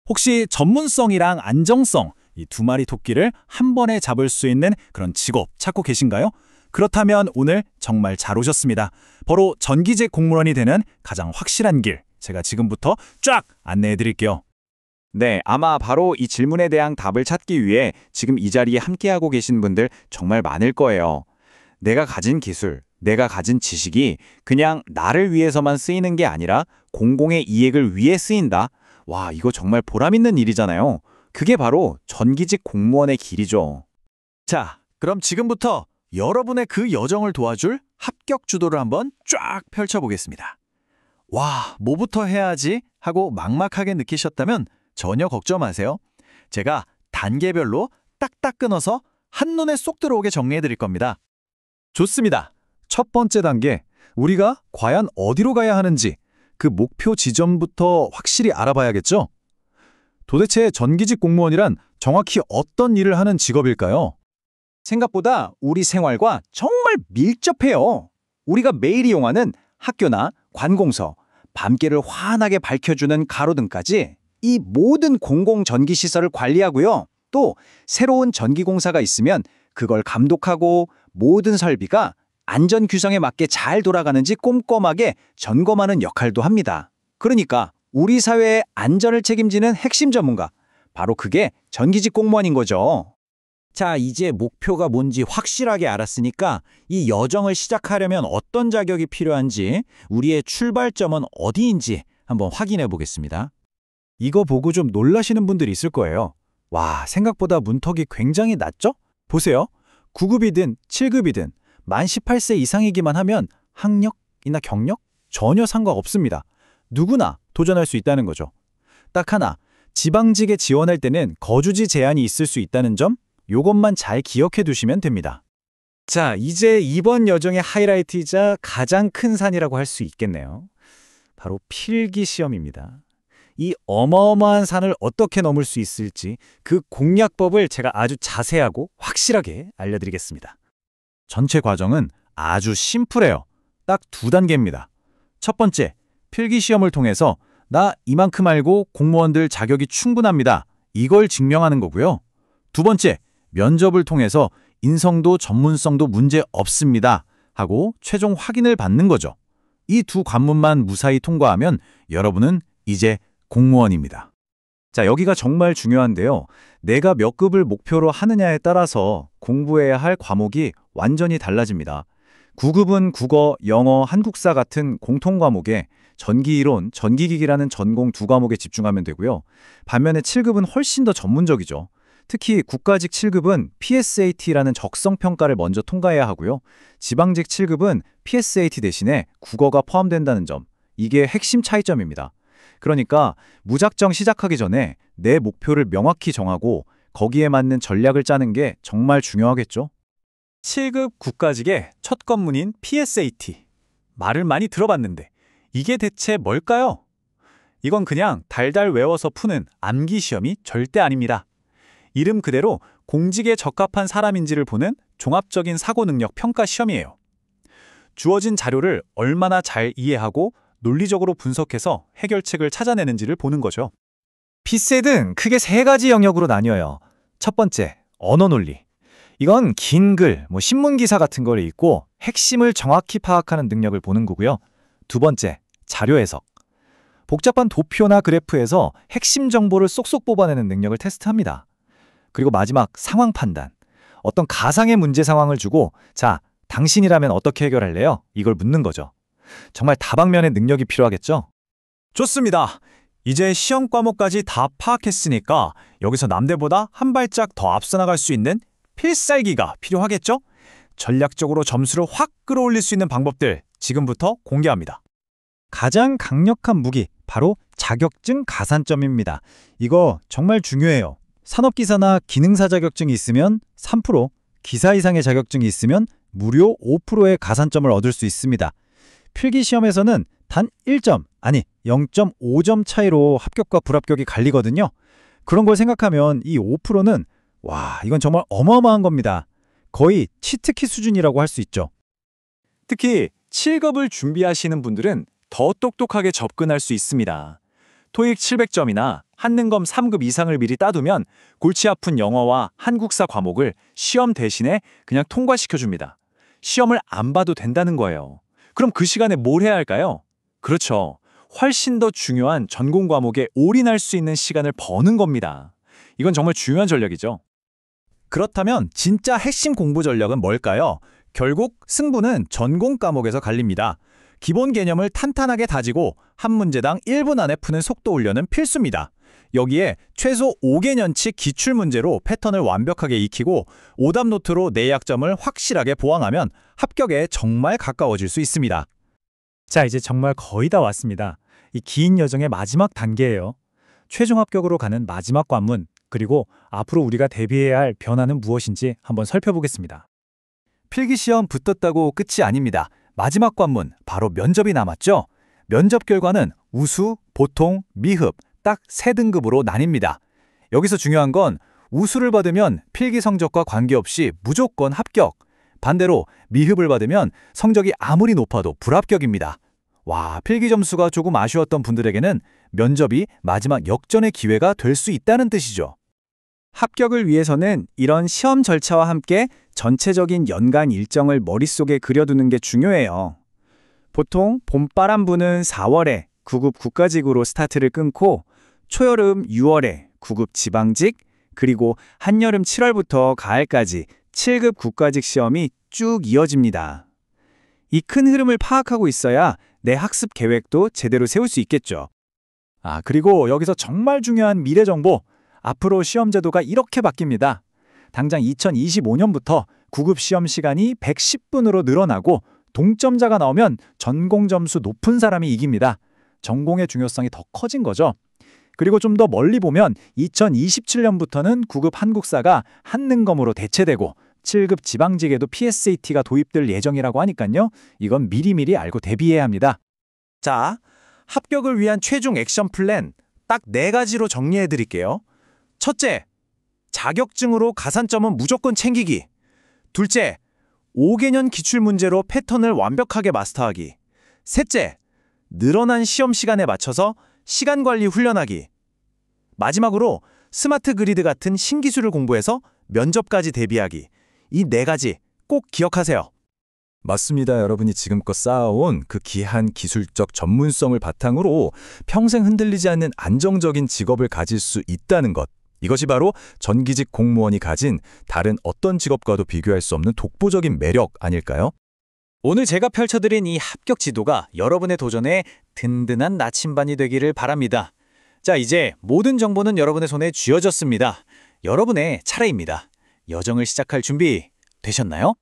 혹시 전문성이랑 안정성, 이 두 마리 토끼를 한 번에 잡을 수 있는 그런 직업 찾고 계신가요? 그렇다면 오늘 정말 잘 오셨습니다. 바로 전기직 공무원이 되는 가장 확실한 길, 제가 지금부터 쫙 안내해 드릴게요. 네, 아마 바로 이 질문에 대한 답을 찾기 위해 지금 이 자리에 함께하고 계신 분들 정말 많을 거예요. 내가 가진 기술, 내가 가진 지식이 그냥 나를 위해서만 쓰이는 게 아니라 공공의 이익을 위해 쓰인다. 와, 이거 정말 보람 있는 일이잖아요. 그게 바로 전기직 공무원의 길이죠. 자, 그럼 지금부터 여러분의 그 여정을 도와줄 합격 주도를 한번 쫙 펼쳐보겠습니다. 와, 뭐부터 해야지 하고 막막하게 느끼셨다면 전혀 걱정 마세요. 제가 단계별로 딱딱 끊어서 한눈에 쏙 들어오게 정리해 드릴 겁니다. 좋습니다. 첫 번째 단계, 우리가 과연 어디로 가야 하는지 그 목표 지점부터 확실히 알아봐야겠죠? 도대체 전기직 공무원이란 정확히 어떤 일을 하는 직업일까요? 생각보다 우리 생활과 정말 밀접해요. 우리가 매일 이용하는 학교나 관공서, 밤길을 환하게 밝혀주는 가로등까지 이 모든 공공전기시설을 관리하고요. 또 새로운 전기공사가 있으면 그걸 감독하고 모든 설비가 안전 규정에 맞게 잘 돌아가는지 꼼꼼하게 점검하는 역할도 합니다. 그러니까 우리 사회의 안전을 책임지는 핵심 전문가, 바로 그게 전기직 공무원인 거죠. 자, 이제 목표가 뭔지 확실하게 알았으니까 이 여정을 시작하려면 어떤 자격이 필요한지, 우리의 출발점은 어디인지 한번 확인해 보겠습니다. 이거 보고 좀 놀라시는 분들이 있을 거예요. 와, 생각보다 문턱이 굉장히 낮죠? 보세요. 9급이든 7급이든 만 18세 이상이기만 하면 학력이나 경력 전혀 상관없습니다. 누구나 도전할 수 있다는 거죠. 딱 하나, 지방직에 지원할 때는 거주지 제한이 있을 수 있다는 점, 요것만 잘 기억해 두시면 됩니다. 자, 이제 이번 여정의 하이라이트이자 가장 큰 산이라고 할 수 있겠네요. 바로 필기시험입니다. 이 어마어마한 산을 어떻게 넘을 수 있을지 그 공략법을 제가 아주 자세하고 확실하게 알려드리겠습니다. 전체 과정은 아주 심플해요. 딱 두 단계입니다. 첫 번째, 필기시험을 통해서 나 이만큼 알고 공무원들 자격이 충분합니다. 이걸 증명하는 거고요. 두 번째, 면접을 통해서 인성도 전문성도 문제 없습니다 하고 최종 확인을 받는 거죠. 이 두 관문만 무사히 통과하면 여러분은 이제 공무원입니다. 자, 여기가 정말 중요한데요. 내가 몇 급을 목표로 하느냐에 따라서 공부해야 할 과목이 완전히 달라집니다. 9급은 국어, 영어, 한국사 같은 공통 과목에 전기이론, 전기기기라는 전공 두 과목에 집중하면 되고요. 반면에 7급은 훨씬 더 전문적이죠. 특히 국가직 7급은 PSAT라는 적성평가를 먼저 통과해야 하고요. 지방직 7급은 PSAT 대신에 국어가 포함된다는 점, 이게 핵심 차이점입니다. 그러니까 무작정 시작하기 전에 내 목표를 명확히 정하고 거기에 맞는 전략을 짜는 게 정말 중요하겠죠? 7급 국가직의 첫 관문인 PSAT. 말을 많이 들어봤는데 이게 대체 뭘까요? 이건 그냥 달달 외워서 푸는 암기 시험이 절대 아닙니다. 이름 그대로 공직에 적합한 사람인지를 보는 종합적인 사고 능력 평가 시험이에요. 주어진 자료를 얼마나 잘 이해하고 논리적으로 분석해서 해결책을 찾아내는지를 보는 거죠. 피셋은 크게 세 가지 영역으로 나뉘어요. 첫 번째, 언어 논리. 이건 긴 글, 신문 기사 같은 걸 읽고 핵심을 정확히 파악하는 능력을 보는 거고요. 두 번째, 자료 해석. 복잡한 도표나 그래프에서 핵심 정보를 쏙쏙 뽑아내는 능력을 테스트합니다. 그리고 마지막, 상황 판단. 어떤 가상의 문제 상황을 주고 자, 당신이라면 어떻게 해결할래요? 이걸 묻는 거죠. 정말 다방면의 능력이 필요하겠죠? 좋습니다. 이제 시험 과목까지 다 파악했으니까 여기서 남들보다 한 발짝 더 앞서 나갈 수 있는 필살기가 필요하겠죠? 전략적으로 점수를 확 끌어올릴 수 있는 방법들 지금부터 공개합니다. 가장 강력한 무기, 바로 자격증 가산점입니다. 이거 정말 중요해요. 산업기사나 기능사 자격증이 있으면 3%, 기사 이상의 자격증이 있으면 무료 5%의 가산점을 얻을 수 있습니다. 필기시험에서는 단 1점, 아니 0.5점 차이로 합격과 불합격이 갈리거든요. 그런 걸 생각하면 이 5%는 와, 이건 정말 어마어마한 겁니다. 거의 치트키 수준이라고 할 수 있죠. 특히 7급을 준비하시는 분들은 더 똑똑하게 접근할 수 있습니다. 토익 700점이나 한능검 3급 이상을 미리 따두면 골치 아픈 영어와 한국사 과목을 시험 대신에 그냥 통과시켜줍니다. 시험을 안 봐도 된다는 거예요. 그럼 그 시간에 뭘 해야 할까요? 그렇죠. 훨씬 더 중요한 전공 과목에 올인할 수 있는 시간을 버는 겁니다. 이건 정말 중요한 전략이죠. 그렇다면 진짜 핵심 공부 전략은 뭘까요? 결국 승부는 전공 과목에서 갈립니다. 기본 개념을 탄탄하게 다지고 한 문제당 1분 안에 푸는 속도 훈련은 필수입니다. 여기에 최소 5개년치 기출문제로 패턴을 완벽하게 익히고 오답 노트로 내 약점을 확실하게 보완하면 합격에 정말 가까워질 수 있습니다. 자, 이제 정말 거의 다 왔습니다. 이 긴 여정의 마지막 단계예요. 최종 합격으로 가는 마지막 관문, 그리고 앞으로 우리가 대비해야 할 변화는 무엇인지 한번 살펴보겠습니다. 필기시험 붙었다고 끝이 아닙니다. 마지막 관문, 바로 면접이 남았죠? 면접 결과는 우수, 보통, 미흡, 딱 3등급으로 나뉩니다. 여기서 중요한 건 우수를 받으면 필기 성적과 관계없이 무조건 합격. 반대로 미흡을 받으면 성적이 아무리 높아도 불합격입니다. 와, 필기 점수가 조금 아쉬웠던 분들에게는 면접이 마지막 역전의 기회가 될 수 있다는 뜻이죠. 합격을 위해서는 이런 시험 절차와 함께 전체적인 연간 일정을 머릿속에 그려두는 게 중요해요. 보통 봄바람 부는 4월에 9급 국가직으로 스타트를 끊고 초여름 6월에 9급 지방직, 그리고 한여름 7월부터 가을까지 7급 국가직 시험이 쭉 이어집니다. 이 큰 흐름을 파악하고 있어야 내 학습 계획도 제대로 세울 수 있겠죠. 그리고 여기서 정말 중요한 미래 정보. 앞으로 시험 제도가 이렇게 바뀝니다. 당장 2025년부터 9급 시험 시간이 110분으로 늘어나고 동점자가 나오면 전공 점수 높은 사람이 이깁니다. 전공의 중요성이 더 커진 거죠. 그리고 좀 더 멀리 보면 2027년부터는 9급 한국사가 한능검으로 대체되고 7급 지방직에도 PSAT가 도입될 예정이라고 하니까요. 이건 미리미리 알고 대비해야 합니다. 자, 합격을 위한 최종 액션 플랜 딱 4가지로 정리해 드릴게요. 첫째, 자격증으로 가산점은 무조건 챙기기. 둘째, 5개년 기출문제로 패턴을 완벽하게 마스터하기. 셋째, 늘어난 시험 시간에 맞춰서 시간관리 훈련하기. 마지막으로 스마트 그리드 같은 신기술을 공부해서 면접까지 대비하기. 이 4가지 꼭 기억하세요. 맞습니다. 여러분이 지금껏 쌓아온 그 귀한 기술적 전문성을 바탕으로 평생 흔들리지 않는 안정적인 직업을 가질 수 있다는 것. 이것이 바로 전기직 공무원이 가진 다른 어떤 직업과도 비교할 수 없는 독보적인 매력 아닐까요? 오늘 제가 펼쳐드린 이 합격 지도가 여러분의 도전에 든든한 나침반이 되기를 바랍니다. 자, 이제 모든 정보는 여러분의 손에 쥐어졌습니다. 여러분의 차례입니다. 여정을 시작할 준비 되셨나요?